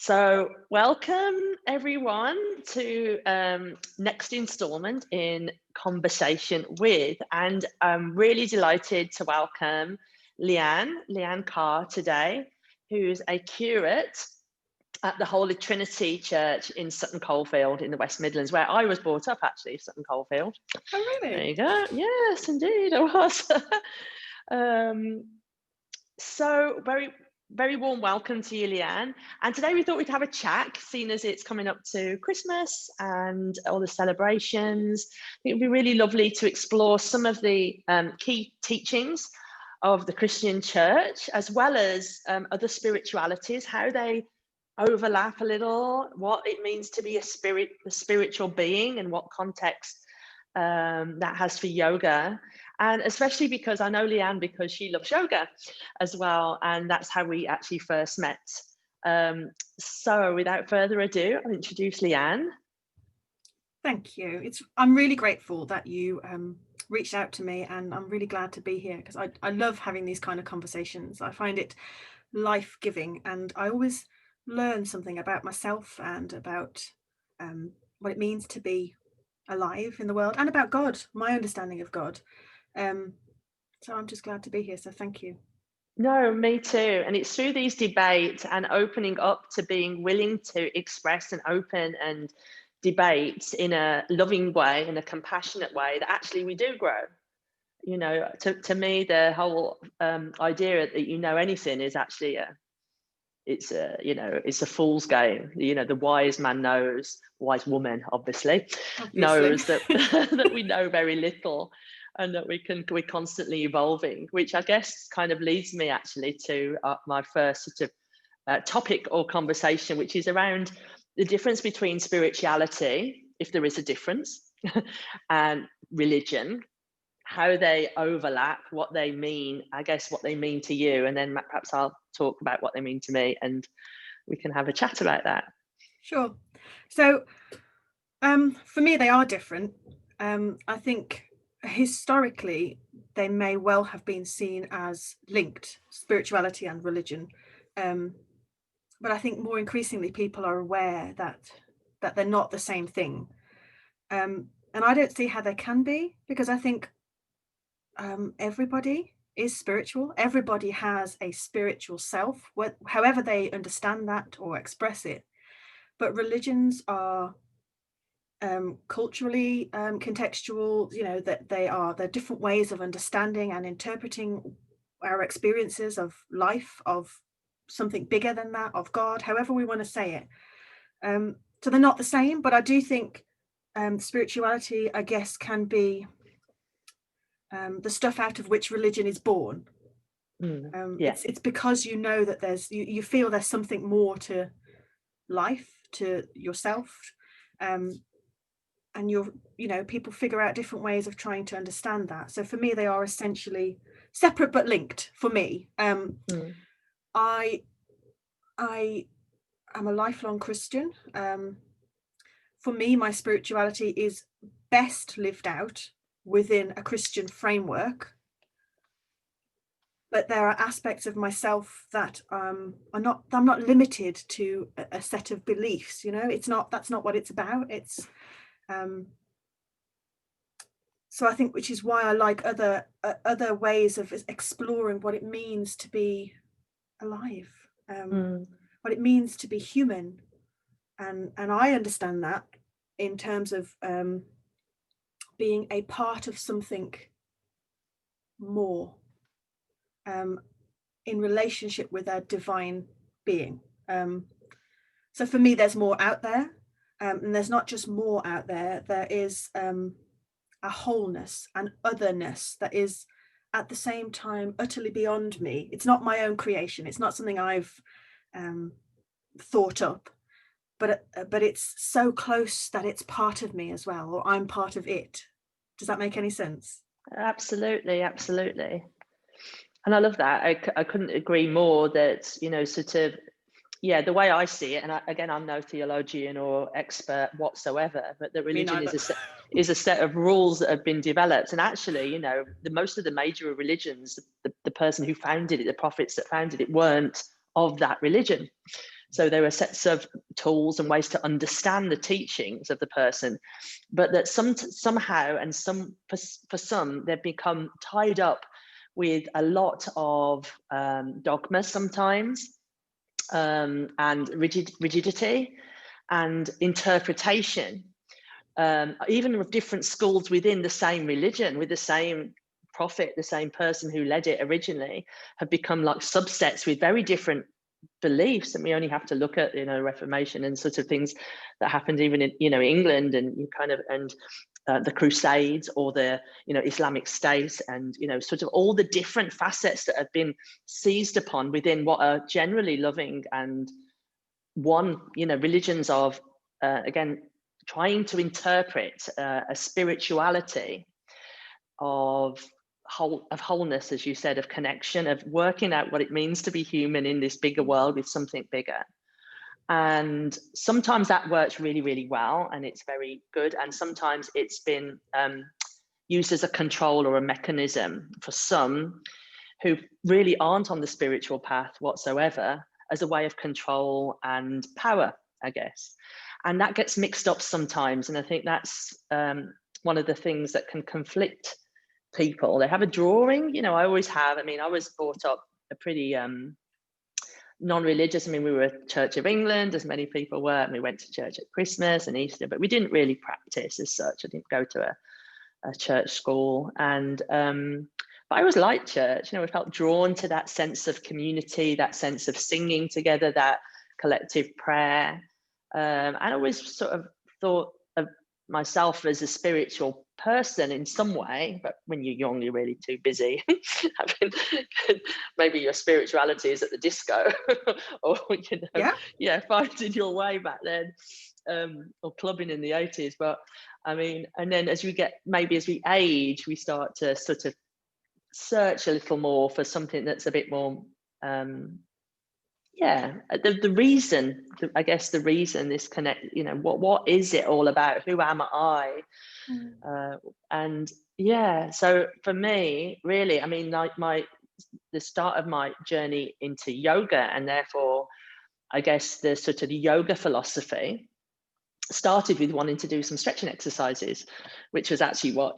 So, welcome everyone to next instalment in Conversation with, and I'm really delighted to welcome Leanne Carr today, who's a curate at the Holy Trinity Church in Sutton Coldfield in the West Midlands, where I was brought up, actually, Sutton Coldfield. Oh, There really? you go. Yes, indeed, I was. So very warm welcome to you, Leanne. And today we thought we'd have a chat, seeing as it's coming up to Christmas and all the celebrations. I think it'd be really lovely to explore some of the key teachings of the Christian church, as well as other spiritualities, how they overlap a little, what it means to be a spiritual being, and what context that has for yoga. And especially because I know Leanne because she loves yoga as well, and that's how we actually first met. So without further ado, I'll introduce Leanne. Thank you. I'm really grateful that you reached out to me, and I'm really glad to be here because I love having these kind of conversations. I find it life-giving, and I always learn something about myself and about what it means to be alive in the world, and about God, my understanding of God. So I'm just glad to be here. So thank you. No, me too. And it's through these debates and opening up to being willing to express and open and debate in a loving way, in a compassionate way, that actually we do grow. You know, to me, the whole idea that you know anything is actually it's a fool's game. You know, the wise man knows, wise woman obviously knows that that we know very little, and that we're constantly evolving, which I guess kind of leads me actually to my first sort of topic or conversation, which is around the difference between spirituality, if there is a difference, and religion, how they overlap, what they mean, I guess what they mean to you, and then perhaps I'll talk about what they mean to me, and we can have a chat about that. Sure. So for me, they are different. I think historically they may well have been seen as linked, spirituality and religion. But I think more increasingly people are aware that they're not the same thing. And I don't see how they can be, because I think everybody is spiritual. Everybody has a spiritual self, however they understand that or express it. But religions are culturally contextual, you know, that they're different ways of understanding and interpreting our experiences of life, of something bigger than that, of God, however we want to say it. So they're not the same, but I do think spirituality, I guess, can be the stuff out of which religion is born. Yeah. It's because you know that you feel there's something more to life, to yourself, and people figure out different ways of trying to understand that. So for me, they are essentially separate but linked. For me, I am a lifelong Christian. For me, my spirituality is best lived out within a Christian framework. But there are aspects of myself that I'm not limited to a set of beliefs. You know, that's not what it's about. It's so I think, which is why I like other ways of exploring what it means to be alive, what it means to be human, and I understand that in terms of being a part of something more, in relationship with a divine being. So for me, there's more out there, and there's not just more out there. There is a wholeness and otherness that is at the same time utterly beyond me. It's not my own creation. It's not something I've thought up, but it's so close that it's part of me as well, or I'm part of it. Does that make any sense? Absolutely. And I love that. I couldn't agree more that, you know, sort of, yeah, the way I see it, and again, I'm no theologian or expert whatsoever, but that religion is a set of rules that have been developed. And actually, you know, most of the major religions, the person who founded it, the prophets that founded it, weren't of that religion. So there are sets of tools and ways to understand the teachings of the person, but that somehow, and for some, they've become tied up with a lot of dogma sometimes, and rigidity and interpretation, even with different schools within the same religion, with the same prophet, the same person who led it originally, have become like subsets with very different beliefs. And we only have to look at, Reformation and sort of things that happened even in, England, and the Crusades, or the, Islamic State, and, sort of all the different facets that have been seized upon within what are generally loving and one, religions of, again, trying to interpret a spirituality of wholeness, as you said, of connection, of working out what it means to be human in this bigger world with something bigger. And sometimes that works really, really well, and it's very good. And sometimes it's been used as a control or a mechanism for some who really aren't on the spiritual path whatsoever, as a way of control and power, I guess. And that gets mixed up sometimes. And I think that's one of the things that can conflict people. They have a drawing, I always have. I was brought up a pretty non-religious. We were a Church of England, as many people were, and we went to church at Christmas and Easter, but we didn't really practice as such. I didn't go to a church school. And but I always liked church. We felt drawn to that sense of community, that sense of singing together, that collective prayer. And I always sort of thought of myself as a spiritual person in some way, but when you're young, you're really too busy. Maybe your spirituality is at the disco, or finding your way back then, or clubbing in the 80s. But and then as we age, we start to sort of search a little more for something that's a bit more the reason, I guess, the reason this connect, what is it all about? Who am I? So for me, really, the start of my journey into yoga, and therefore I guess the sort of the yoga philosophy, started with wanting to do some stretching exercises, which was actually what,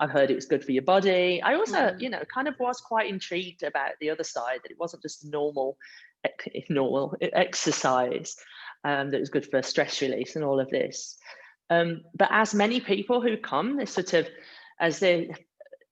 I've heard it was good for your body. I also, kind of was quite intrigued about the other side, that it wasn't just normal exercise, that was good for stress release and all of this. But as many people who come, as they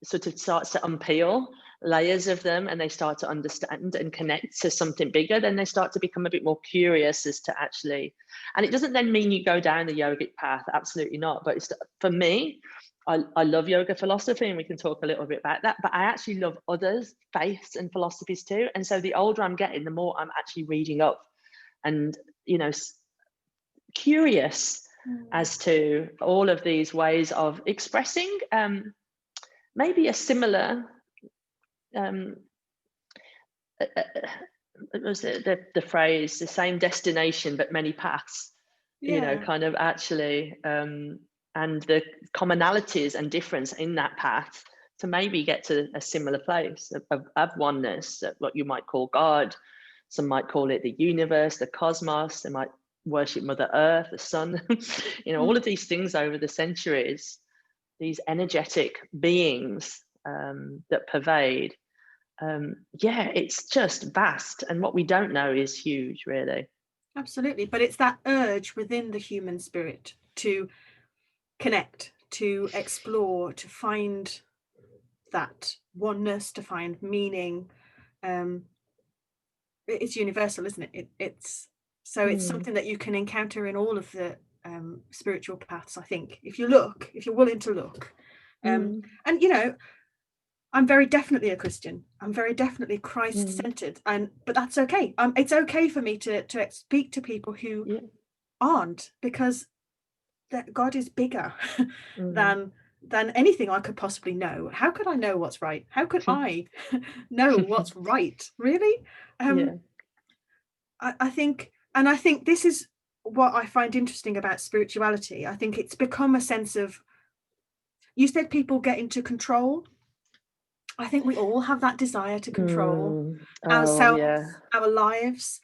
sort of starts to unpeel layers of them, and they start to understand and connect to something bigger, then they start to become a bit more curious as to actually, and it doesn't then mean you go down the yogic path, absolutely not. But for me, I love yoga philosophy, and we can talk a little bit about that, but I actually love others' faiths and philosophies too. And so the older I'm getting, the more I'm actually reading up and, curious as to all of these ways of expressing maybe a similar, was it the phrase, the same destination but many paths, kind of actually, and the commonalities and difference in that path to maybe get to a similar place of oneness, what you might call God. Some might call it the universe, the cosmos. They might worship Mother Earth, the sun, all of these things over the centuries, these energetic beings that pervade. It's just vast, and what we don't know is huge, really. Absolutely. But it's that urge within the human spirit to connect, to explore, to find that oneness, to find meaning. It's universal, isn't it? It's something that you can encounter in all of the spiritual paths, I think, if you're willing to look. And I'm very definitely a Christian. I'm very definitely Christ-centered, but that's okay. It's okay for me to speak to people who aren't, because that God is bigger than anything I could possibly know. How could I know what's right? How could I know what's right? Really? I think this is what I find interesting about spirituality. I think it's become a sense of, you said people get into control. I think we all have that desire to control ourselves, our lives.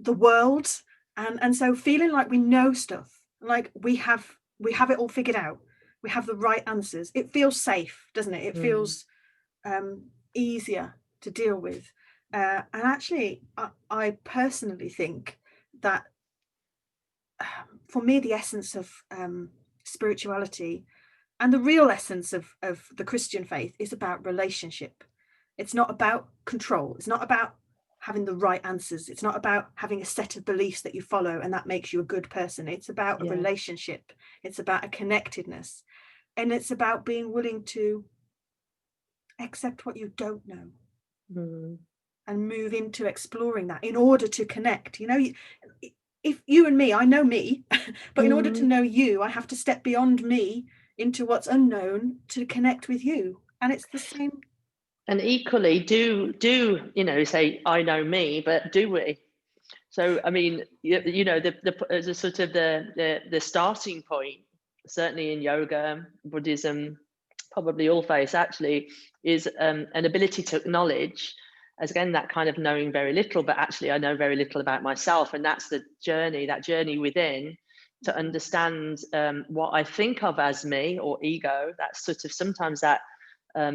the world, and so feeling like we know stuff, like we have it all figured out, we have the right answers. It feels safe, doesn't it? It feels easier to deal with. And actually, I personally think that for me, the essence of spirituality and the real essence of the Christian faith is about relationship. It's not about control. It's not about having the right answers. It's not about having a set of beliefs that you follow and that makes you a good person. It's about a relationship. It's about a connectedness. And it's about being willing to accept what you don't know and move into exploring that in order to connect. You know, if you and me, I know me, but in order to know you, I have to step beyond me into what's unknown to connect with you. And it's the same. And equally, do you know, say I know me, but do we? So I mean, you know, the sort of the starting point, certainly in yoga, Buddhism, probably all faiths actually, is an ability to acknowledge, as again, that kind of knowing very little, but actually I know very little about myself, and that's the journey, that journey within, to understand what I think of as me or ego. That's sort of sometimes that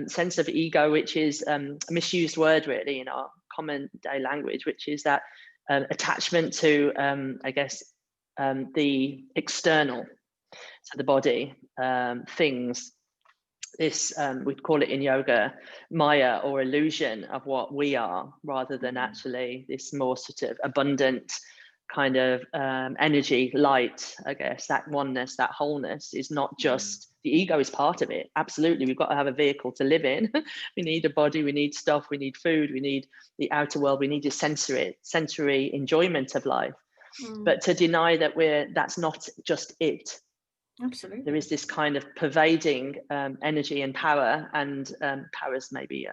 sense of ego, which is a misused word really in our common day language, which is that attachment to, I guess, the external, to the body, things. This, we'd call it in yoga, Maya, or illusion of what we are, rather than actually this more sort of abundant kind of energy, light, I guess, that oneness, that wholeness is not just, the ego is part of it. Absolutely, we've got to have a vehicle to live in. We need a body, we need stuff, we need food, we need the outer world, we need a sensory enjoyment of life. But to deny that that's not just it. Absolutely. There is this kind of pervading energy and power, and power is maybe,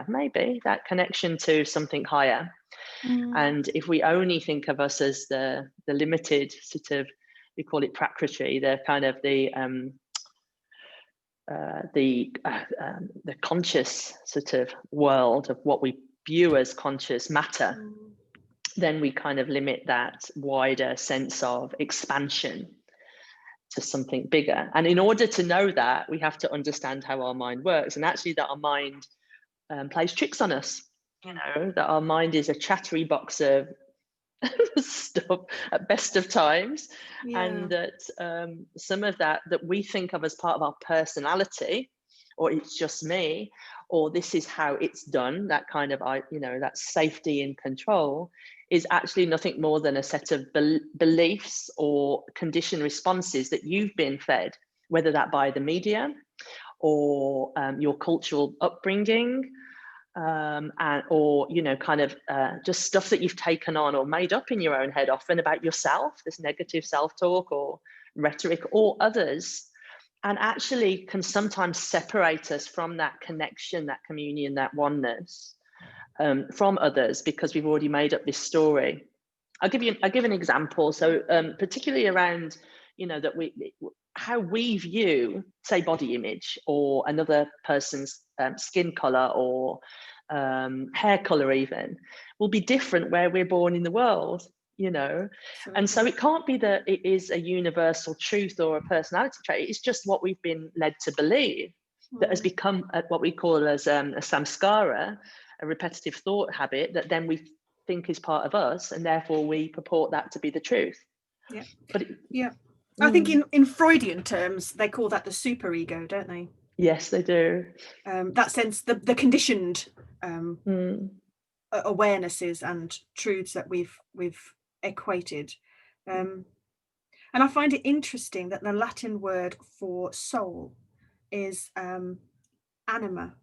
maybe that connection to something higher. And if we only think of us as the limited sort of, we call it prakriti, the kind of the conscious sort of world of what we view as conscious matter, then we kind of limit that wider sense of expansion to something bigger. And in order to know that, we have to understand how our mind works, and actually that our mind plays tricks on us. You know, that our mind is a chattery box of stuff at best of times, and that some of that we think of as part of our personality, or it's just me, or this is how it's done, that kind of, you know, that safety and control, is actually nothing more than a set of beliefs or conditioned responses that you've been fed, whether that by the media or your cultural upbringing, or, you know, kind of just stuff that you've taken on or made up in your own head, often about yourself, this negative self-talk or rhetoric, or others, and actually can sometimes separate us from that connection, that communion, that oneness from others, because we've already made up this story. I'll give an example. So particularly around, you know, that how we view, say, body image, or another person's skin color or hair color even, will be different where we're born in the world, you know. Absolutely. And so it can't be that it is a universal truth or a personality trait. It's just what we've been led to believe that has become what we call as a samskara, a repetitive thought habit that then we think is part of us, and therefore we purport that to be the truth. Yeah. But I think in Freudian terms they call that the superego, don't they? Yes, they do. That sense, the conditioned awarenesses and truths that we've equated. And I find it interesting that the Latin word for soul is anima.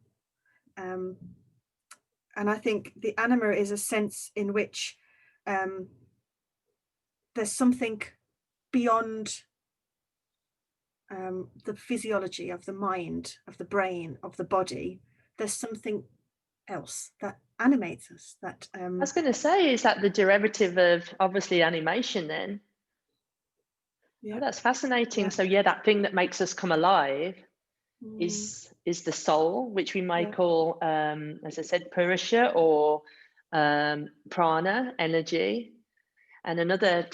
And I think the anima is a sense in which there's something beyond the physiology of the mind, of the brain, of the body. There's something else that animates us. That I was going to say, is that the derivative of obviously animation then? Yeah, that's fascinating. So yeah, that thing that makes us come alive is the soul, which we may call, as I said, Purusha, or prana, energy. And another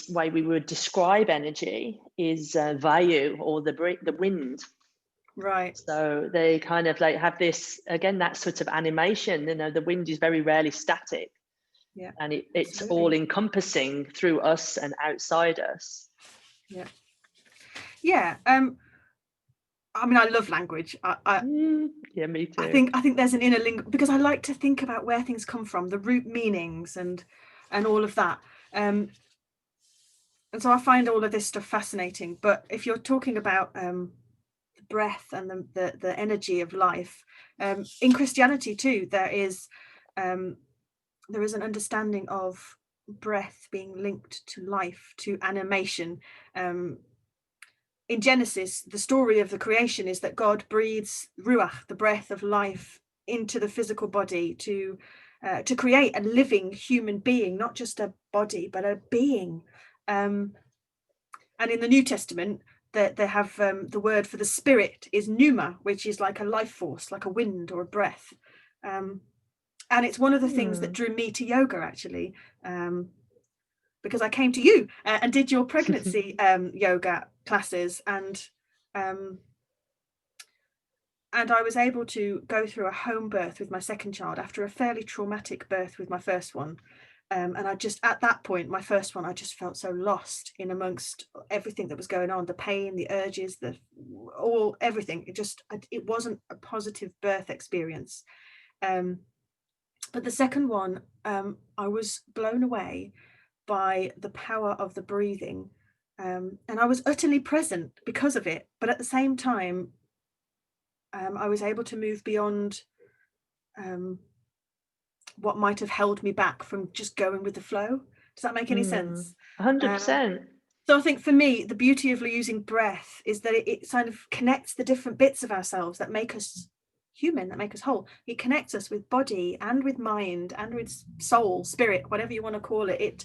way we would describe energy is vayu, or the wind. Right. So they kind of like have this, again, that sort of animation. You know, the wind is very rarely static. Yeah. And it's Absolutely. all encompassing through us and outside us. Yeah. Yeah. I mean, I love language. Yeah, me too. I think there's an inner link, because I like to think about where things come from, the root meanings and all of that. And so I find all of this stuff fascinating. But if you're talking about the breath and the energy of life, in Christianity too, there is an understanding of breath being linked to life, to animation. In Genesis, the story of the creation is that God breathes ruach, the breath of life, into the physical body to create a living human being, not just a body, but a being. And in the New Testament, they have the word for the spirit is pneuma, which is like a life force, like a wind or a breath. And it's one of the things that drew me to yoga, actually. Because I came to you and did your pregnancy yoga classes, and I was able to go through a home birth with my second child after a fairly traumatic birth with my first one. And I just, at that point, my first one, I just felt so lost in amongst everything that was going on, the pain, the urges, everything. It wasn't a positive birth experience. But the second one, I was blown away by the power of the breathing, and I was utterly present because of it. But at the same time, I was able to move beyond what might have held me back from just going with the flow. Does that make any sense? 100%. So I think for me, the beauty of using breath is that it kind of connects the different bits of ourselves that make us human, that make us whole. It connects us with body and with mind and with soul, spirit, whatever you want to call it. It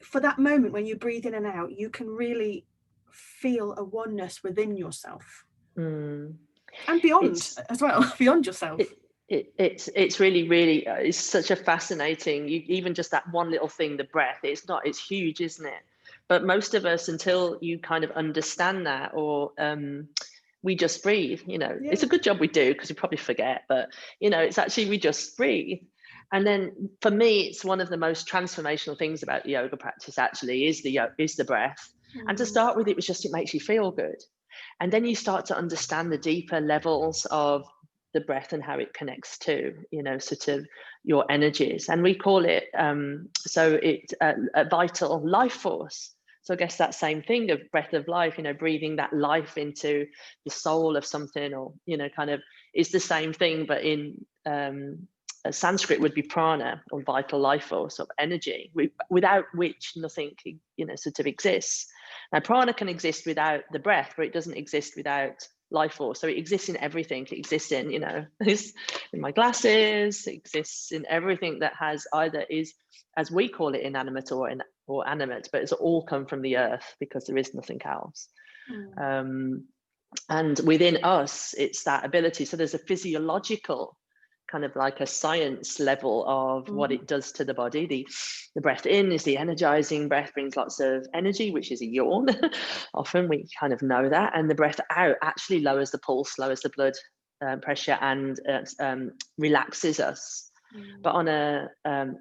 for that moment when you breathe in and out, you can really feel a oneness within yourself and beyond as well, beyond yourself. It's really, really, it's such a fascinating, even just that one little thing, the breath, it's huge, isn't it? But most of us, until you kind of understand that, or we just breathe, it's a good job we do, because we probably forget, but it's actually, we just breathe. And then for me, it's one of the most transformational things about the yoga practice actually is the breath. And to start with, it makes you feel good. And then you start to understand the deeper levels of the breath and how it connects to, sort of your energies. And we call it, a vital life force. So I guess that same thing of breath of life, breathing that life into the soul of something, or, kind of is the same thing, but in Sanskrit would be prana, or vital life force, of energy, without which nothing, sort of exists. Now, prana can exist without the breath, but it doesn't exist without life force. So it exists in everything. It exists in, in my glasses. It exists in everything that either is, as we call it, inanimate or animate, but it's all come from the earth, because there is nothing else. And within us, it's that ability. So there's a physiological, kind of like a science level of what it does to the body. The breath in is the energizing breath, brings lots of energy, which is a yawn. Often we kind of know that. And the breath out actually lowers the pulse, lowers the blood pressure, and relaxes us. But on a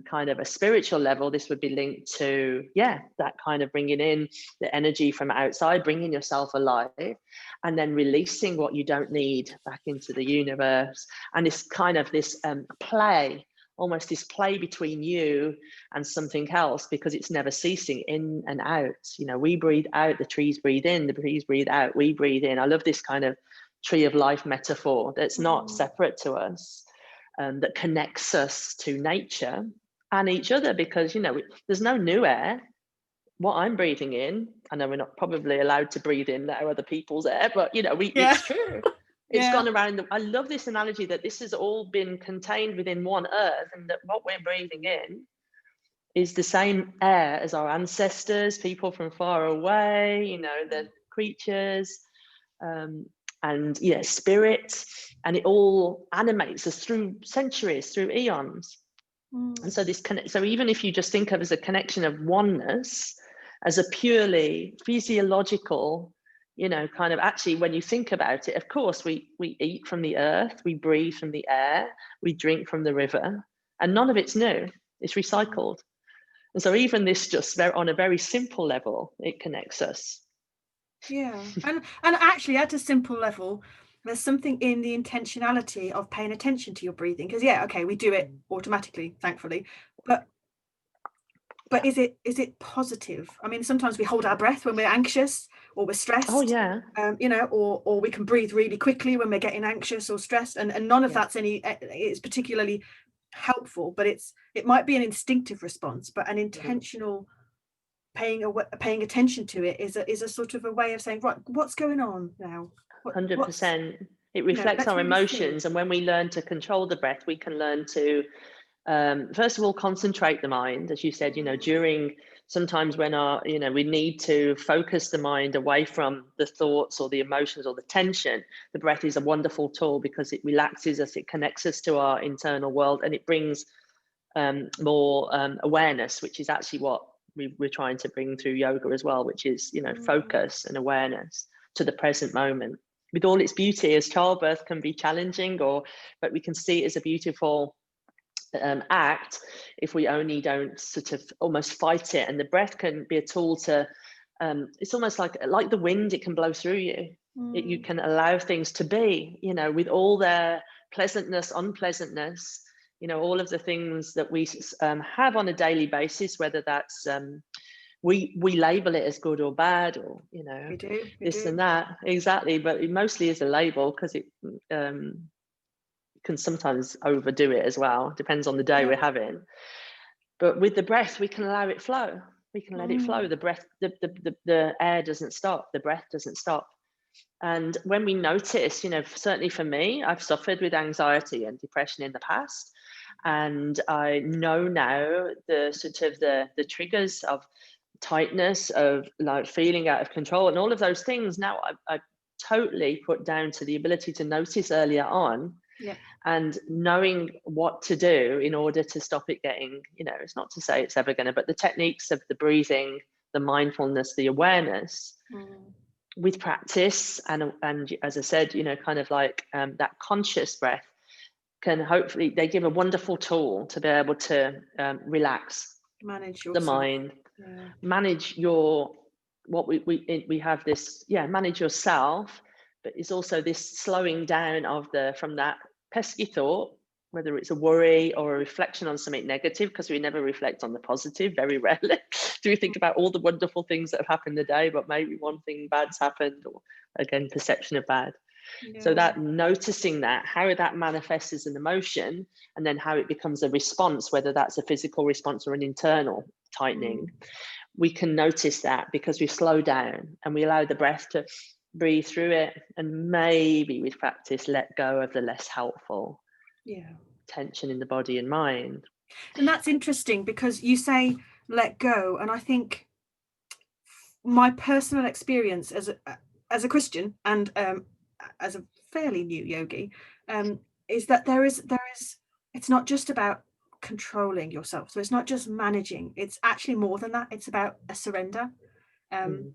kind of a spiritual level, this would be linked to, that kind of bringing in the energy from outside, bringing yourself alive, and then releasing what you don't need back into the universe. And it's kind of this play, almost this play between you and something else, because it's never ceasing, in and out. We breathe out, the trees breathe in, the trees breathe out, we breathe in. I love this kind of tree of life metaphor that's not separate to us. That connects us to nature and each other, because there's no new air. What I'm breathing in, I know we're not probably allowed to breathe in other people's air, but it's true. It's gone around. I love this analogy that this has all been contained within one earth, and that what we're breathing in is the same air as our ancestors, people from far away, the creatures, and spirit, and it all animates us through centuries, through eons. And so so even if you just think of as a connection of oneness, as a purely physiological, kind of, actually, when you think about it, of course, we eat from the earth, we breathe from the air, we drink from the river, and none of it's new, it's recycled. And so even this, just on a very simple level, it connects us. Yeah. And actually, at a simple level, there's something in the intentionality of paying attention to your breathing, because we do it automatically, thankfully, but is it positive? I mean, sometimes we hold our breath when we're anxious or we're stressed. Oh yeah. Or we can breathe really quickly when we're getting anxious or stressed, and none of that's it's particularly helpful, but it might be an instinctive response, but an intentional paying attention to it is a sort of a way of saying, right, what's going on now? 100%. It reflects our emotions, and when we learn to control the breath, we can learn to first of all concentrate the mind, as you said, during sometimes when we need to focus the mind away from the thoughts or the emotions or the tension. The breath is a wonderful tool because it relaxes us, it connects us to our internal world, and it brings more awareness, which is actually what we're trying to bring through yoga as well, which is focus and awareness to the present moment, with all its beauty. As childbirth can be challenging, but we can see it as a beautiful act if we only don't sort of almost fight it. And the breath can be a tool to it's almost like the wind, it can blow through you. You can allow things to be, with all their pleasantness, unpleasantness, all of the things that we have on a daily basis, whether that's we label it as good or bad, or we do and that, exactly, but it mostly is a label, because it can sometimes overdo it as well, depends on the day we're having. But with the breath, we can allow it flow, we can let it flow. The breath, the air doesn't stop, the breath doesn't stop. And when we notice, certainly for me, I've suffered with anxiety and depression in the past, and I know now the sort of the triggers of tightness, of like feeling out of control, and all of those things now I totally put down to the ability to notice earlier on, and knowing what to do in order to stop it getting, it's not to say it's ever going to, but the techniques of the breathing, the mindfulness, the awareness, with practice, and as I said, kind of like that conscious breath can hopefully, they give a wonderful tool to be able to relax, manage the mind, manage your, what we have this, manage yourself, but it's also this slowing down of from that pesky thought, whether it's a worry or a reflection on something negative, because we never reflect on the positive, very rarely do we think about all the wonderful things that have happened today, but maybe one thing bad's happened, or again, perception of bad. So that noticing that, how that manifests as an emotion, and then how it becomes a response, whether that's a physical response or an internal tightening, we can notice that because we slow down and we allow the breath to breathe through it, and maybe with practice let go of the less helpful tension in the body and mind. And that's interesting, because you say let go, and I think my personal experience as a Christian and as a fairly new yogi is that there is it's not just about controlling yourself, so it's not just managing, it's actually more than that. It's about a surrender. And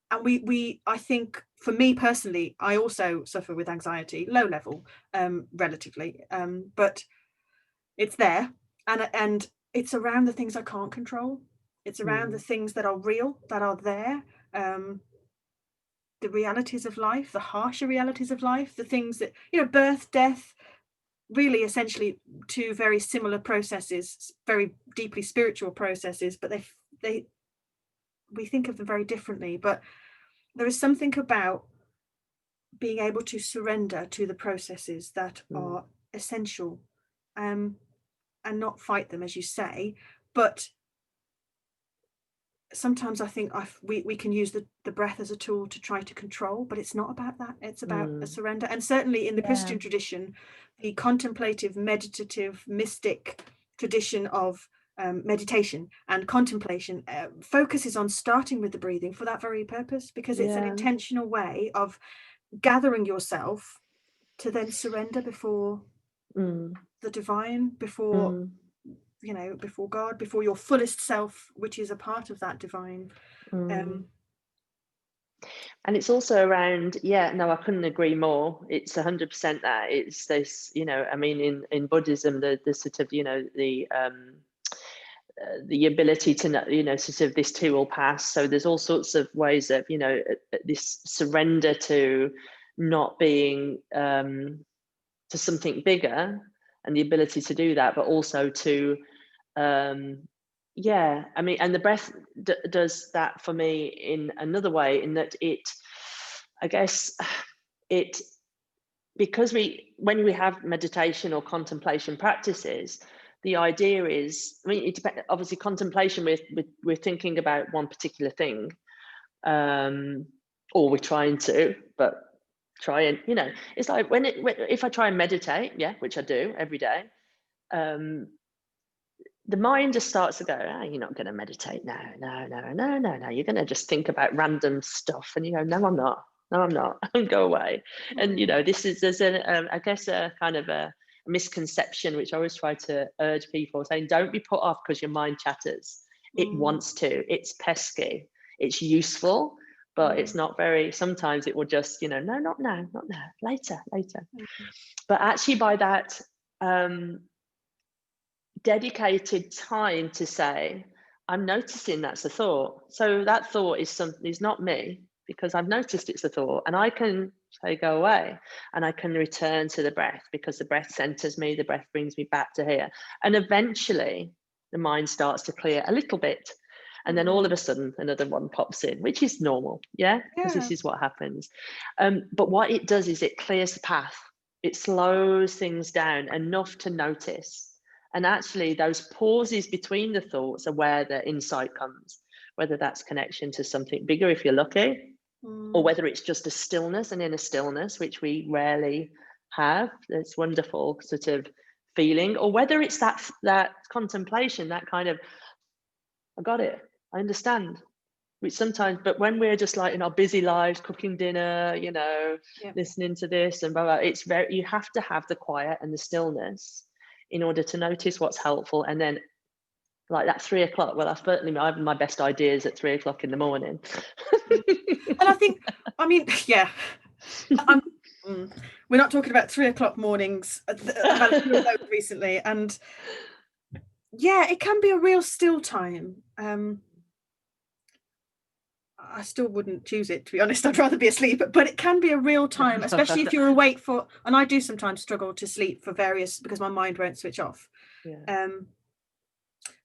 I think for me personally, I also suffer with anxiety, low level, relatively, but it's there, and it's around the things I can't control. It's around the things that are real, that are there, the realities of life, the harsher realities of life, the things that, birth, death, really essentially two very similar processes, very deeply spiritual processes, but we think of them very differently. But there is something about being able to surrender to the processes that are essential, and not fight them, as you say. But sometimes I think we can use the breath as a tool to try to control, but it's not about that. It's about a surrender. And certainly in the Christian tradition, the contemplative, meditative, mystic tradition of meditation and contemplation focuses on starting with the breathing for that very purpose, because it's an intentional way of gathering yourself to then surrender before the divine, before before God, before your fullest self, which is a part of that divine. And it's also around, I couldn't agree more. It's 100% that. It's this, I mean, in Buddhism, the sort of, the ability to, sort of this too will pass. So there's all sorts of ways of, this surrender to not being, to something bigger, and the ability to do that, but also to, I mean, and the breath does that for me in another way, in that I guess because when we have meditation or contemplation practices, the idea is, I mean, it depends. Obviously, contemplation, we're thinking about one particular thing, or we're trying to, but try and, it's like if I try and meditate, which I do every day, the mind just starts to go, you're not going to meditate. No. You're going to just think about random stuff. And you go, no, I'm not. And go away. And, there's I guess a kind of a misconception, which I always try to urge people, saying, don't be put off because your mind chatters. It wants to. It's pesky. It's useful, but it's not very, sometimes it will just, no, not now, later. But actually by that, dedicated time to say, I'm noticing that's a thought. So that thought is not me, because I've noticed it's a thought, and I can say, go away, and I can return to the breath, because the breath centers me, the breath brings me back to here. And eventually the mind starts to clear a little bit. And then all of a sudden another one pops in, which is normal. Because this is what happens. But what it does is it clears the path. It slows things down enough to notice. And actually those pauses between the thoughts are where the insight comes, whether that's connection to something bigger, if you're lucky, or whether it's just a stillness, an inner stillness, which we rarely have. It's wonderful sort of feeling, or whether it's that contemplation, that kind of, I got it, I understand. Which sometimes, but when we're just like in our busy lives, cooking dinner, listening to this and blah, blah, it's you have to have the quiet and the stillness in order to notice what's helpful. And then like that 3 o'clock, well, I have my best ideas at 3 o'clock in the morning. And I think, I mean, we're not talking about 3 o'clock mornings. I've had a few of those recently, and it can be a real still time. I still wouldn't choose it, to be honest. I'd rather be asleep, but it can be a real time, especially if you're awake for, and I do sometimes struggle to sleep for because my mind won't switch off.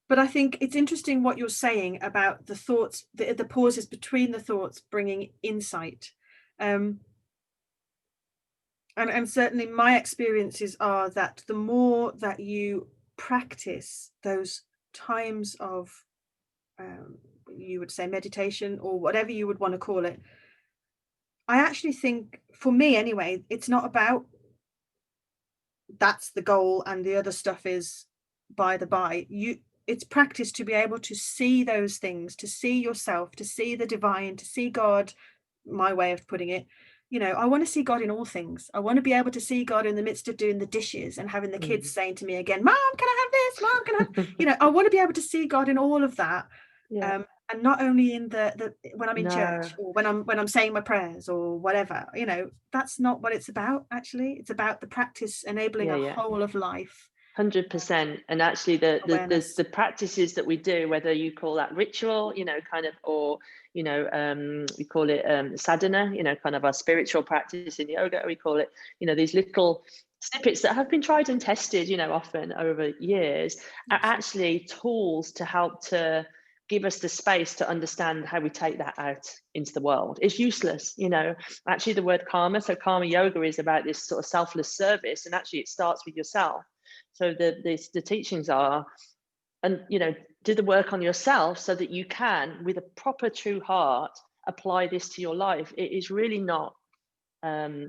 But I think it's interesting what you're saying about the thoughts, the pauses between the thoughts bringing insight. And certainly my experiences are that the more that you practice those times of, you would say meditation, or whatever you would want to call it, I actually think, for me anyway, it's not about that's the goal and the other stuff is by the by. It's practice to be able to see those things, to see yourself, to see the divine, to see God. My way of putting it, I want to see God in all things. I want to be able to see God in the midst of doing the dishes and having the kids saying to me again, Mom, can I have this? Mom, can I have, I want to be able to see God in all of that. And not only in the when I'm in church, or when I'm saying my prayers or whatever, that's not what it's about. Actually, it's about the practice enabling a whole of life. 100%. And actually the practices that we do, whether you call that ritual, kind of, or we call it sadhana, kind of our spiritual practice in yoga, we call it, these little snippets that have been tried and tested, often over years, are actually tools to help to give us the space to understand how we take that out into the world. It's useless, actually the word karma, so karma yoga is about this sort of selfless service, and actually it starts with yourself. So the teachings are, and do the work on yourself so that you can, with a proper true heart, apply this to your life. It is really not a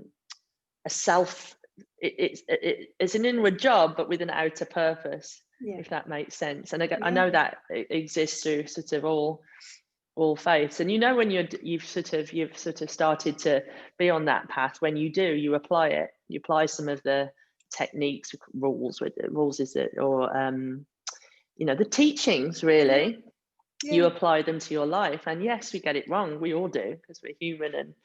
self, it's an inward job, but with an outer purpose, if that makes sense. And I know that it exists through sort of all faiths. And when you've sort of started to be on that path, when you apply it, you apply some of the techniques, rules is it, or the teachings, really. Yeah. You apply them to your life, and yes, we get it wrong. We all do, because we're human.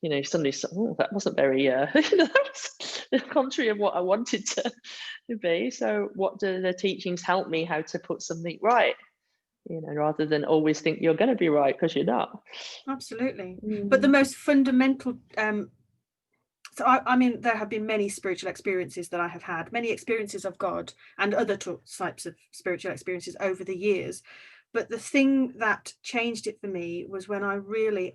And somebody said, oh, that wasn't very that was the contrary of what I wanted to be. So what do the teachings help me how to put something right, rather than always think you're going to be right, because you're not. Absolutely. But the most fundamental so I mean, there have been many spiritual experiences that I have had, many experiences of God and other types of spiritual experiences over the years. But the thing that changed it for me was when I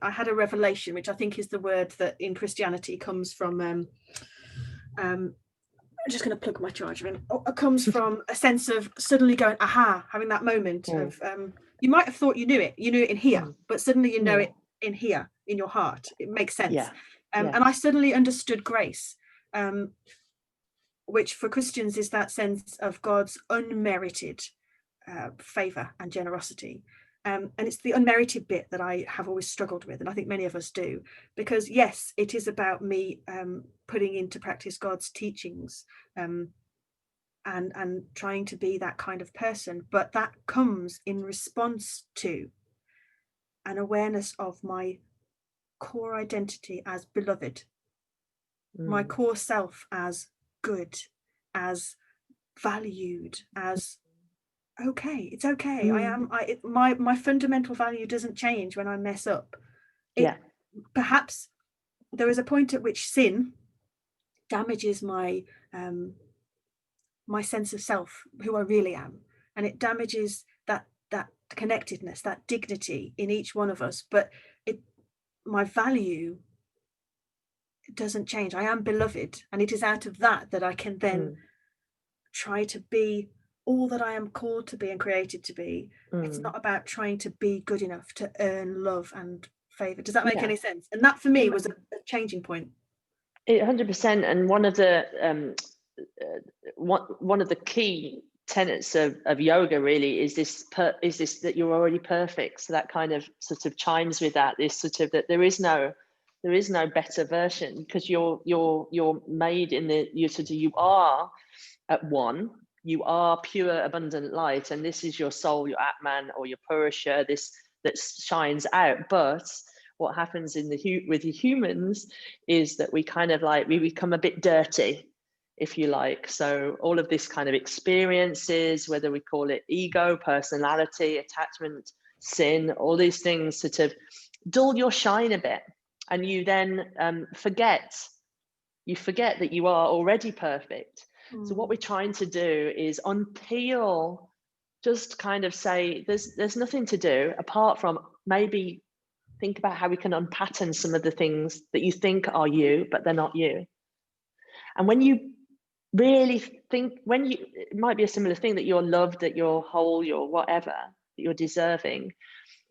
had a revelation, which I think is the word that in Christianity comes from, I'm just going to plug my charger in. It comes from a sense of suddenly going, aha, having that moment of, you might have thought you knew it in here, but suddenly you know it in here, in your heart. It makes sense. Yeah. And I suddenly understood grace, which for Christians is that sense of God's unmerited favor and generosity. And it's the unmerited bit that I have always struggled with, and I think many of us do, because yes, it is about me putting into practice God's teachings and trying to be that kind of person, but that comes in response to an awareness of my core identity as beloved, my core self as good, as valued, as okay. It's okay. My fundamental value doesn't change when I mess up. Perhaps there is a point at which sin damages my my sense of self, who I really am, and it damages that connectedness, that dignity in each one of us. But my value doesn't change. I am beloved, and it is out of that I can then try to be all that I am called to be and created to be. It's not about trying to be good enough to earn love and favor. Does that make any sense? And that for me was a changing point. 100%. And one of the key tenets of yoga really is this that you're already perfect. So that kind of sort of chimes with that, this sort of that there is no better version, because you're made in you are at one. You are pure, abundant light, and this is your soul, your Atman or your Purusha, this that shines out. But what happens with the humans is that we kind of we become a bit dirty, if you like. So all of this kind of experiences, whether we call it ego, personality, attachment, sin, all these things sort of dull your shine a bit, and you then forget that you are already perfect. So what we're trying to do is unpeel, just kind of say there's nothing to do apart from maybe think about how we can unpattern some of the things that you think are you, but they're not you. And when you really think, it might be a similar thing, that you're loved, that you're whole, you're whatever, that you're deserving.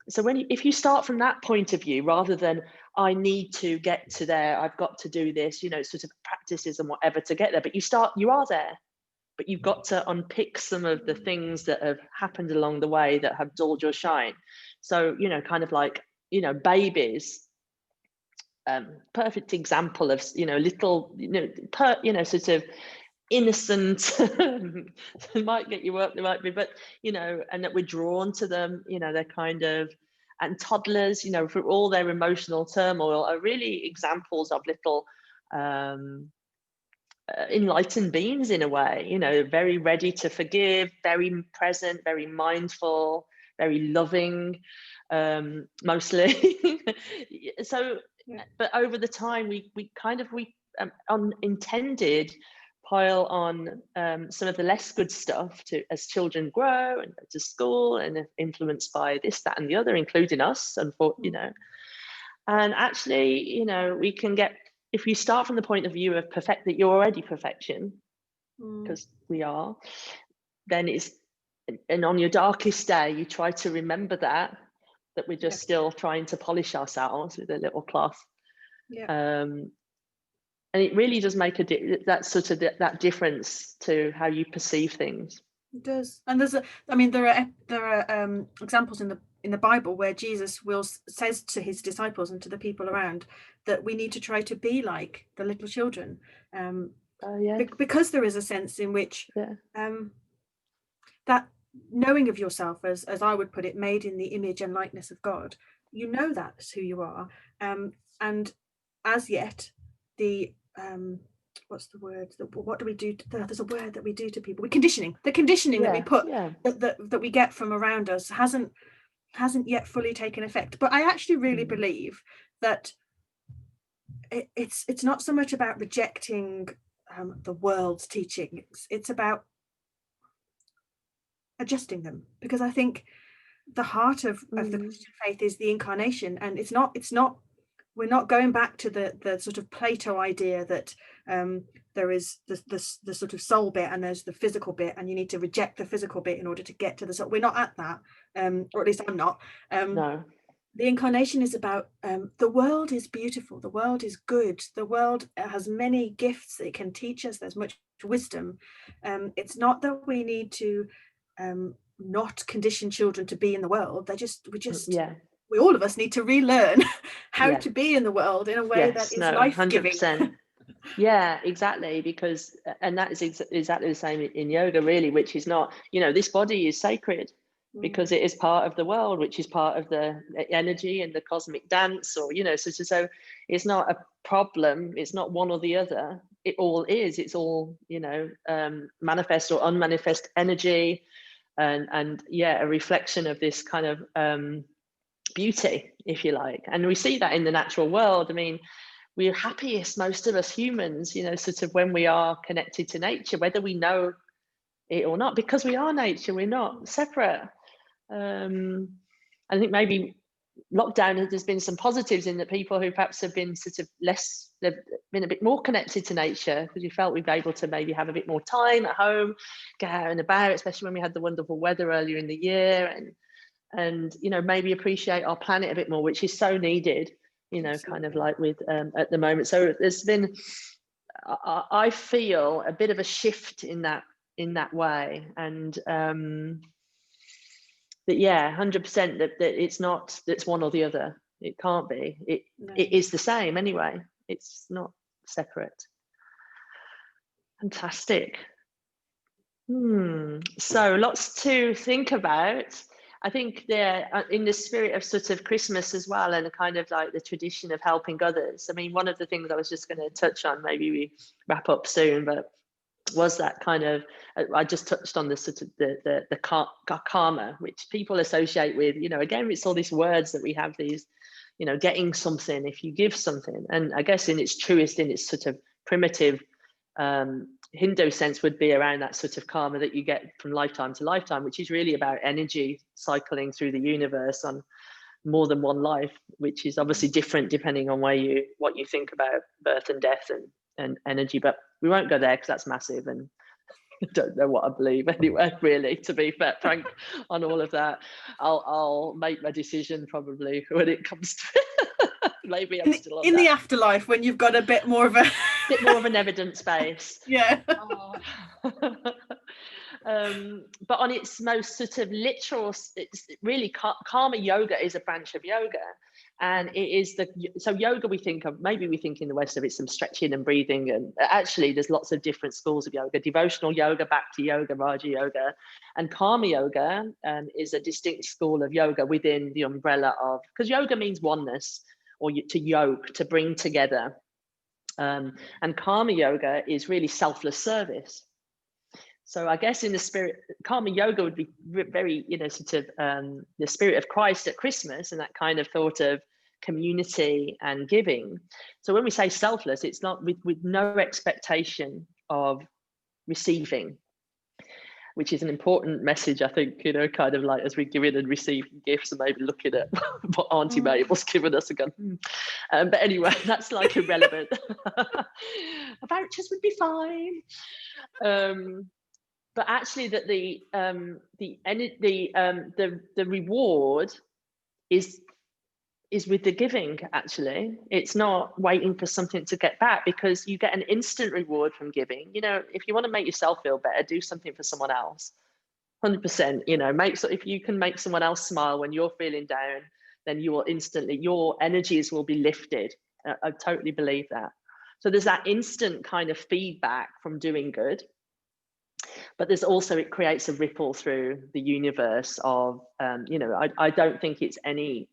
So if you start from that point of view, rather than I need to get to there, I've got to do this, sort of practices and whatever to get there, but you are there, but you've got to unpick some of the things that have happened along the way that have dulled your shine. So, kind of like, babies, perfect example of, little, sort of innocent, they might get you up, they might be, but and that we're drawn to them, they're kind of, and toddlers, for all their emotional turmoil, are really examples of little enlightened beings in a way, very ready to forgive, very present, very mindful, very loving, mostly. So but over the time we unintended pile on some of the less good stuff as children grow and go to school and influenced by this, that and the other, including us, and actually, we can get, if you start from the point of view of that you're already perfection, because we are, then and on your darkest day you try to remember that we're just still trying to polish ourselves with a little cloth. And it really does make that difference to how you perceive things. It does. And there are examples in the Bible where Jesus says to his disciples and to the people around that we need to try to be like the little children, because there is a sense in which that knowing of yourself as I would put it, made in the image and likeness of God, you know that's who you are. And as yet, the what's the word? What do we do? There's a word that we do to people. The conditioning that we put, that we get from around us hasn't yet fully taken effect. But I actually really believe that it's not so much about rejecting the world's teachings. It's about adjusting them, because I think the heart of the Christian faith is the incarnation, and it's not we're not going back to the sort of Plato idea that there is the sort of soul bit and there's the physical bit, and you need to reject the physical bit in order to get to the soul. We're not at that, or at least I'm not. No. The incarnation is about the world is beautiful, the world is good, the world has many gifts it can teach us, there's much wisdom. It's not that we need to not condition children to be in the world. We all of us need to relearn how to be in the world in a way that is life-giving. 100%. Yeah, exactly, because and that is exactly the same in yoga, really, which is not, this body is sacred because it is part of the world, which is part of the energy and the cosmic dance, or so it's not a problem, it's not one or the other, it all is, it's all manifest or unmanifest energy, and a reflection of this kind of beauty, if you like. And we see that in the natural world. I mean, we're happiest, most of us humans, sort of when we are connected to nature, whether we know it or not, because we are nature, we're not separate. I think maybe lockdown, there's been some positives in that people who perhaps have been sort of they've been a bit more connected to nature, because we felt we've been able to maybe have a bit more time at home, get out and about, especially when we had the wonderful weather earlier in the year, and maybe appreciate our planet a bit more, which is so needed, kind of like with at the moment. So there's been, I feel, a bit of a shift in that way, and that 100% that it's not, that's one or the other. It can't be. It is the same anyway. It's not separate. Fantastic. So lots to think about. I think they're in the spirit of sort of Christmas as well, and kind of like the tradition of helping others. I mean, one of the things I was just going to touch on, maybe we wrap up soon, but was that kind of, I just touched on the sort of the karma, which people associate with, again, it's all these words that we have, these, getting something, if you give something. And I guess in its truest, in its sort of primitive Hindu sense, would be around that sort of karma that you get from lifetime to lifetime, which is really about energy cycling through the universe on more than one life, which is obviously different depending on what you think about birth and death and energy. But we won't go there because that's massive, and I don't know what I believe anyway, really, to be frank on all of that. I'll make my decision probably when it comes to maybe I'm still on in the afterlife, when you've got a bit more of an evidence base. But on its most sort of literal, it's really karma yoga is a branch of yoga, and it is so yoga, we think in the West of it's some stretching and breathing, and actually there's lots of different schools of yoga: devotional yoga, bhakti yoga, raja yoga, and karma yoga is a distinct school of yoga within the umbrella of, because yoga means oneness, or to yoke, to bring together, and karma yoga is really selfless service. So I guess in the spirit, karma yoga would be very, sort of the spirit of Christ at Christmas, and that kind of thought of community and giving. So when we say selfless, it's not with no expectation of receiving, which is an important message, I think, kind of like as we give in and receive gifts, and maybe looking at what Auntie Mabel's given us again. But anyway, that's like irrelevant. Vouchers would be fine. But actually, that the reward is with the giving. Actually, it's not waiting for something to get back, because you get an instant reward from giving. If you want to make yourself feel better, do something for someone else. 100%. If you can make someone else smile when you're feeling down, then you will instantly, your energies will be lifted. I totally believe that. So there's that instant kind of feedback from doing good. but there's also, it creates a ripple through the universe of, you know, I don't think it's any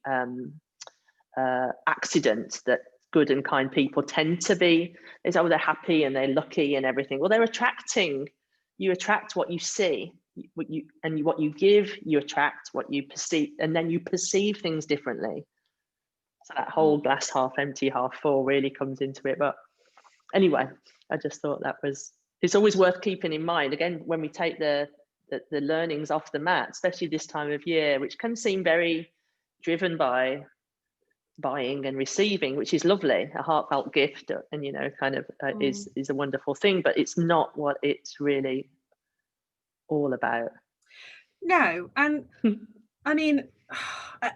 accident that good and kind people tend to be, is, oh, they're happy and they're lucky and everything. Well, they're attracting, you attract what you see, what you give, you attract what you perceive, and then you perceive things differently. So that whole glass half empty, half full really comes into it. But anyway, I just thought that was, it's always worth keeping in mind, again, when we take the learnings off the mat, especially this time of year, which can seem very driven by buying and receiving, which is lovely, a heartfelt gift, and, you know, kind of is a wonderful thing, but it's not what it's really all about. No, and I mean,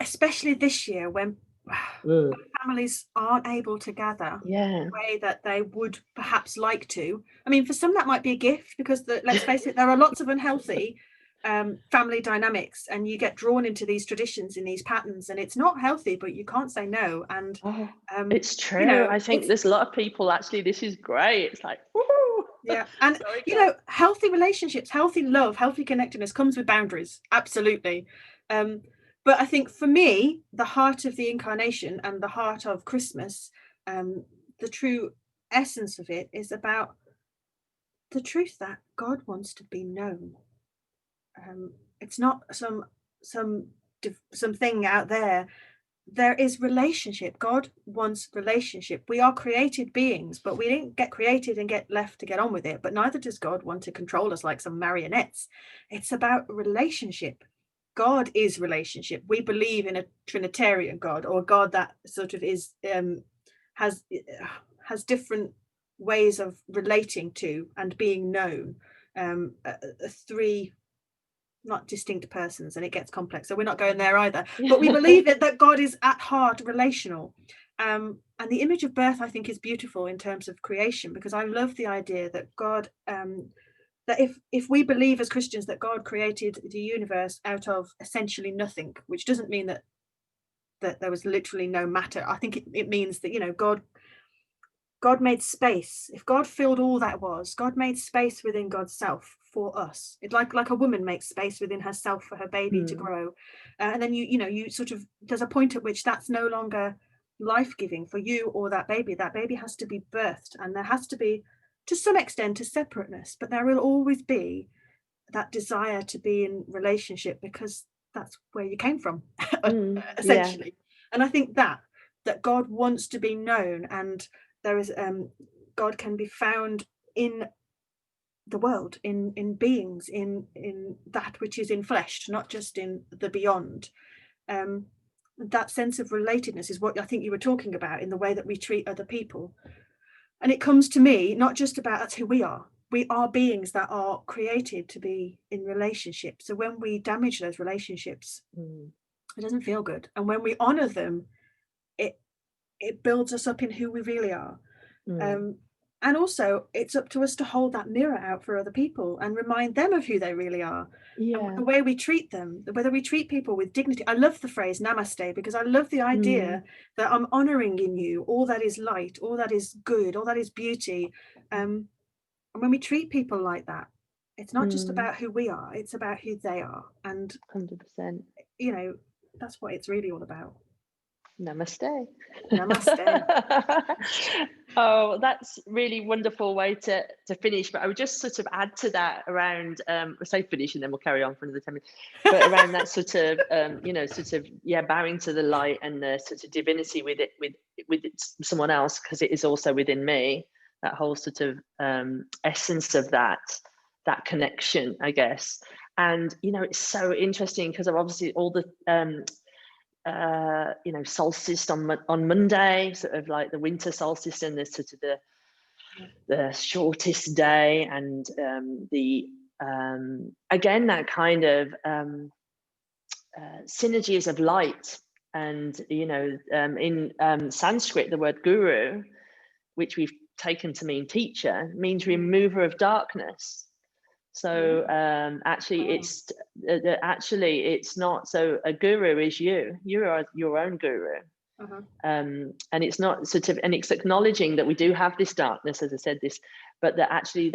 especially this year when families aren't able to gather the way that they would perhaps like to. I mean, for some that might be a gift, because let's face it, there are lots of unhealthy family dynamics, and you get drawn into these traditions and these patterns, and it's not healthy, but you can't say no. And it's true. You know, I think there's a lot of people, actually, this is great. It's like, woohoo! Yeah, and you know, healthy relationships, healthy love, healthy connectedness comes with boundaries, absolutely. But I think for me, the heart of the incarnation and the heart of Christmas, the true essence of it is about the truth that God wants to be known. It's not some thing out there. There is relationship. God wants relationship. We are created beings, but we didn't get created and get left to get on with it. But neither does God want to control us like some marionettes. It's about relationship. God is relationship. We believe in a Trinitarian God, or a God that sort of is has different ways of relating to and being known. Three not distinct persons, and it gets complex, so we're not going there either. But we believe that God is at heart relational. And the image of birth, I think, is beautiful in terms of creation, because I love the idea that God, that if we believe as Christians that God created the universe out of essentially nothing, which doesn't mean that there was literally no matter. I think it means that, you know, God made space. If God filled all that was, God made space within God's self for us. It's like a woman makes space within herself for her baby to grow. And then you sort of, there's a point at which that's no longer life-giving for you or that baby. That baby has to be birthed, and there has to be, to some extent, a separateness, but there will always be that desire to be in relationship, because that's where you came from, essentially. Yeah. And I think that God wants to be known, and there is God can be found in the world, in beings, in that which is in flesh, not just in the beyond. That sense of relatedness is what I think you were talking about in the way that we treat other people. And it comes to me not just about, that's who we are. We are beings that are created to be in relationship. So when we damage those relationships, it doesn't feel good. And when we honor them, it builds us up in who we really are. And also, it's up to us to hold that mirror out for other people and remind them of who they really are. And the way we treat them, whether we treat people with dignity. I love the phrase namaste, because I love the idea that I'm honoring in you all that is light, all that is good, all that is beauty. And when we treat people like that, it's not just about who we are, it's about who they are. And 100%, you know, that's what it's really all about. Namaste. Namaste. Oh, that's really wonderful way to finish. But I would just sort of add to that around, we'll say finish and then we'll carry on for another 10 minutes. But around that sort of, bowing to the light and the sort of divinity with someone else, because it is also within me. That whole sort of essence of that connection, I guess. And it's so interesting because of obviously all the solstice on Monday, sort of like the winter solstice, and the sort of the shortest day, and again that kind of synergies of light. And in Sanskrit, the word guru, which we've taken to mean teacher, means remover of darkness. So actually it's not, so a guru is you are your own guru. And it's not sort of, and it's acknowledging that we do have this darkness, as I said, but that actually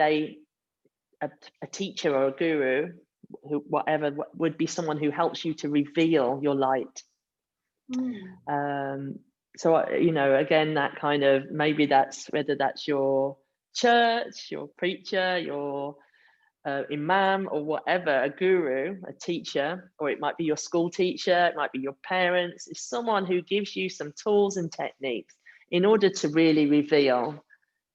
a teacher or a guru, whatever, would be someone who helps you to reveal your light. So again, that kind of, maybe that's whether that's your church, your preacher, your imam, or whatever, a guru, a teacher, or it might be your school teacher, it might be your parents. It's someone who gives you some tools and techniques in order to really reveal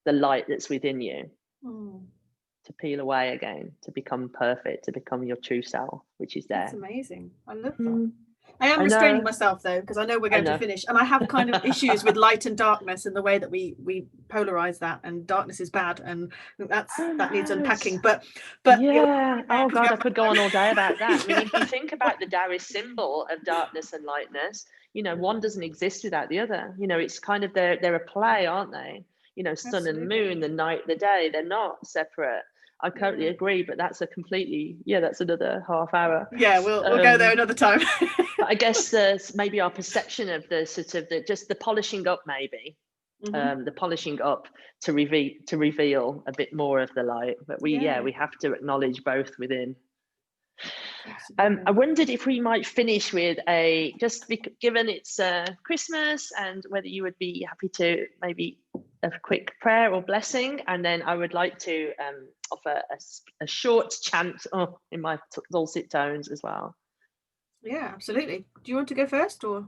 the light that's within you, to peel away again, to become perfect, to become your true self, which is there. That's amazing. I love that. I am restraining myself though, because I know we're going to finish, and I have kind of issues with light and darkness and the way that we polarize that, and darkness is bad, and that needs unpacking. But yeah, oh God, I could go on all day about that. I mean, if you think about the Taoist symbol of darkness and lightness, one doesn't exist without the other. It's kind of, they're a play, aren't they? Sun Absolutely. and moon, the night, the day, they're not separate. I totally agree, but that's that's another half hour. Yeah, we'll go there another time. I guess maybe our perception of the sort of the polishing up, maybe the polishing up to reveal a bit more of the light. But we have to acknowledge both within. I wondered if we might finish with given it's Christmas, and whether you would be happy to maybe a quick prayer or blessing, and then I would like to offer a short chant in my dulcet tones as well. Yeah, absolutely. Do you want to go first, or?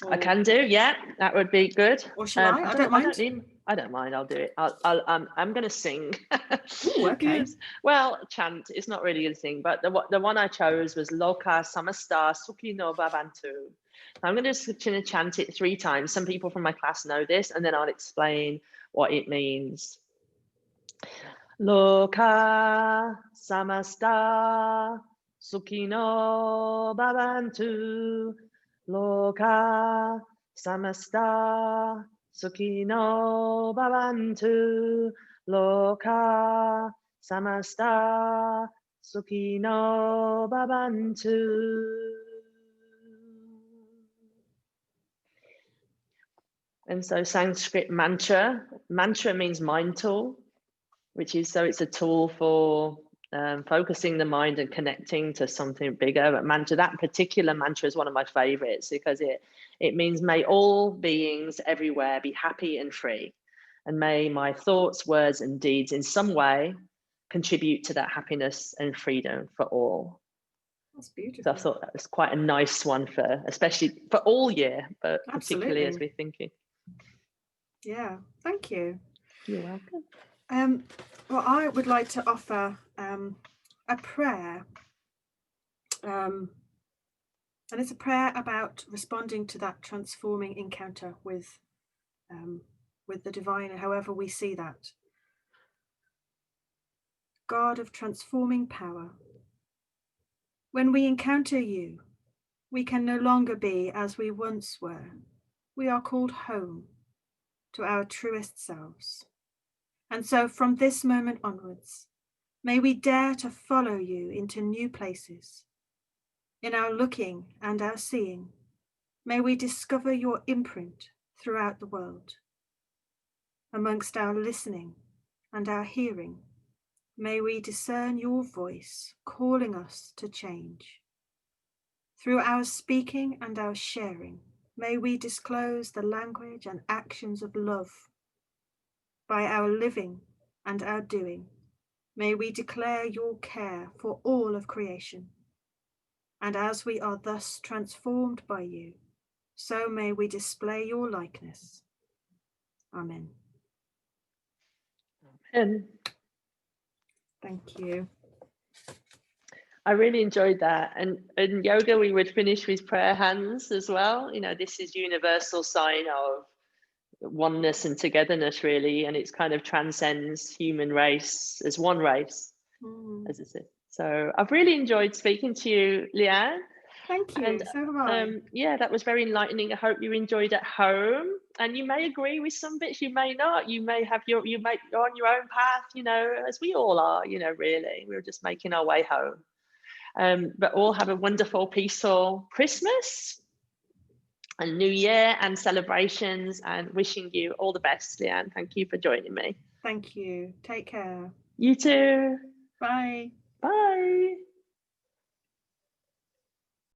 I can do, yeah, that would be good. Or shall I? I don't mind. I don't mind. I'll do it. I'm going to sing. Ooh, okay. Well, chant. It's not really a sing, but the one I chose was Loka Samasta Sukhino Bhavantu. I'm going to chant it 3 times. Some people from my class know this, and then I'll explain what it means. Loka Samasta Sukhino Bhavantu. Loka Samasta Sukhino Bhavantu. Loka Samasta Sukhino Bhavantu. And so Sanskrit mantra means mind tool, which is, so it's a tool for focusing the mind and connecting to something bigger. But that particular mantra is one of my favorites, because it means, may all beings everywhere be happy and free, and may my thoughts, words and deeds in some way contribute to that happiness and freedom for all. That's beautiful. So I thought that was quite a nice one especially for all year, but particularly as we're thinking. Yeah, thank you. You're welcome. Well, I would like to offer a prayer, and it's a prayer about responding to that transforming encounter with the divine, however we see that. God of transforming power, when we encounter you, we can no longer be as we once were. We are called home to our truest selves. And so from this moment onwards, may we dare to follow you into new places. In our looking and our seeing, may we discover your imprint throughout the world. Amongst our listening and our hearing, may we discern your voice calling us to change. Through our speaking and our sharing, may we disclose the language and actions of love. By our living and our doing, may we declare your care for all of creation. And as we are thus transformed by you, so may we display your likeness. Amen. Amen. Thank you. I really enjoyed that. And in yoga, we would finish with prayer hands as well. This is universal sign of oneness and togetherness, really. And it's kind of transcends human race as one race, as I said. So I've really enjoyed speaking to you, Leanne. Thank you. And, so have I. Yeah, that was very enlightening. I hope you enjoyed at home. And you may agree with some bits, you may not. You may have you're on your own path, as we all are, really. We're just making our way home. But all have a wonderful, peaceful Christmas and New Year and celebrations, and wishing you all the best, Leanne. Thank you for joining me. Thank you. Take care. You too. Bye. Bye.